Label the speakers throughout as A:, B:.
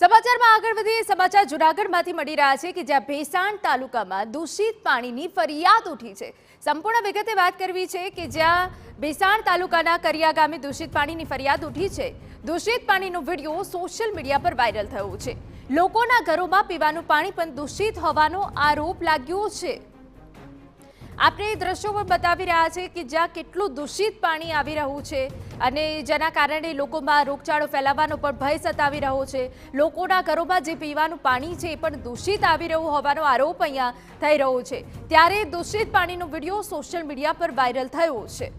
A: સમાચારમાં આગળ વધીએ સમાચાર જૂનાગઢમાંથી મળી રહ્યા છે કે જ્યાં ભેસાણ તાલુકામાં દૂષિત પાણીની ફરિયાદ ઉઠી છે। સંપૂર્ણ વિગતે વાત કરવી છે કે જ્યાં ભેસાણ તાલુકાના કરિયા ગામે દૂષિત પાણીની ફરિયાદ ઉઠી છે। દૂષિત પાણીનો વિડીયો સોશિયલ મીડિયા પર વાયરલ થયો છે। લોકોના ઘરોમાં પીવાનું પાણી પણ દૂષિત હોવાનો આરોપ લાગ્યો છે। આપણે દ્રશ્યો પણ બતાવી રહ્યા છે કે જ્યાં કેટલું દૂષિત પાણી આવી રહ્યું છે અને જેના કારણે લોકોમાં રોગચાળો ફેલાવાનો પણ ભય સતાવી રહ્યો છે। લોકોના ઘરોમાં જે પીવાનું પાણી છે એ પણ દૂષિત આવી રહ્યું હોવાનો આરોપ અહીંયા થઈ રહ્યો છે। ત્યારે દૂષિત પાણીનો વિડીયો સોશિયલ મીડિયા પર વાયરલ થયો છે।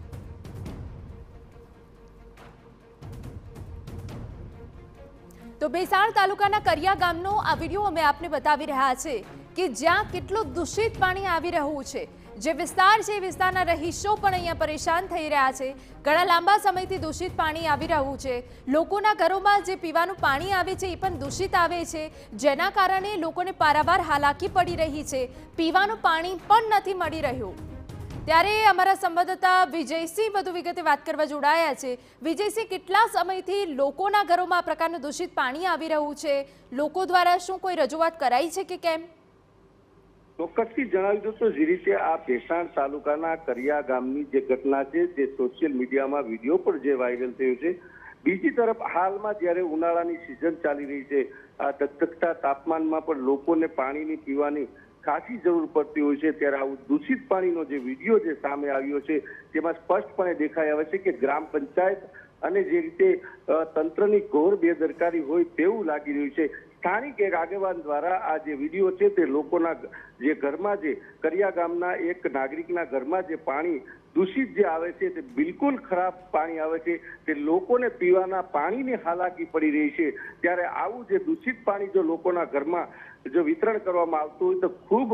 A: તો ભેસાણ તાલુકાના કરિયા ગામનો આ વિડીયો અમે આપને બતાવી રહ્યા છે કે જ્યાં કેટલું દૂષિત પાણી આવી રહ્યું છે। જે વિસ્તાર છે એ વિસ્તારના રહીશો પણ અહીંયા પરેશાન થઈ રહ્યા છે। ઘણા લાંબા સમયથી દૂષિત પાણી આવી રહ્યું છે। લોકોના ઘરોમાં જે પીવાનું પાણી આવે છે એ પણ દૂષિત આવે છે, જેના કારણે લોકોને પારાવાર હાલાકી પડી રહી છે। પીવાનું પાણી પણ નથી મળી રહ્યું। ત્યારે અમારા સંવાદદાતા વિજયસિંહ વધુ વિગતે વાત કરવા જોડાયા છે। વિજયસિંહ, કેટલા સમયથી લોકોના ઘરોમાં આ પ્રકારનું દૂષિત પાણી આવી રહ્યું છે? લોકો દ્વારા શું કોઈ રજૂઆત કરાઈ છે કે કેમ?
B: ચોક્કસથી જણાવી દઉં તો જે રીતે આ ભેસાણ તાલુકાના કરિયા ગામની જે ઘટના છે જે સોશિયલ મીડિયામાં વિડીયો પણ જે વાયરલ થયો છે। બીજી તરફ હાલમાં જ્યારે ઉનાળાની સિઝન ચાલી રહી છે, આ ધગધગતા તાપમાનમાં પણ લોકોને પાણીની પીવાની ખાસી જરૂર પડતી હોય છે, ત્યારે આવું દૂષિત પાણીનો જે વિડીયો જે સામે આવ્યો છે તેમાં સ્પષ્ટપણે દેખાઈ આવે છે કે ગ્રામ પંચાયત અને જે રીતે તંત્રની ઘોર બેદરકારી હોય તેવું લાગી રહ્યું છે। સ્થાનિક એક આગેવાન દ્વારા આ જે વિડીયો છે તે લોકોના જે ઘરમાં જે કરિયા ગામના એક નાગરિકના ઘરમાં જે પાણી દૂષિત જે આવે છે તે બિલકુલ ખરાબ પાણી આવે છે, તે લોકોને પીવાના પાણીની હાલાકી પડી રહી છે। ત્યારે આવું જે દૂષિત પાણી જો લોકોના ઘરમાં જો વિતરણ કરવામાં આવતું હોય તો ખૂબ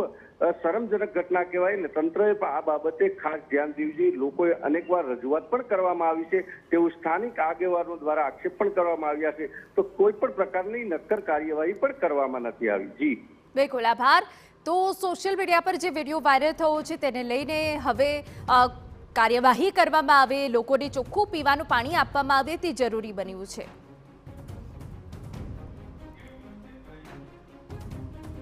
B: શરમજનક ઘટના કહેવાય ને તંત્રએ આ બાબતે ખાસ ધ્યાન દેવું જોઈએ। લોકોએ અનેકવાર રજૂઆત પણ કરવામાં આવી છે તેવું સ્થાનિક આગેવાનો દ્વારા આક્ષેપ પણ કરવામાં આવ્યા છે, તો કોઈ પણ પ્રકારની નક્કર કાર્યવાહી પણ કરવામાં નથી આવી। જી
A: બિલકુલ, આભાર। તો સોશિયલ મીડિયા પર જે વિડીયો વાયરલ થયો છે તેને લઈને હવે કાર્યવાહી કરવામાં આવે, લોકોને ચોખ્ખું પીવાનું પાણી આપવામાં આવે તે જરૂરી બન્યું છે।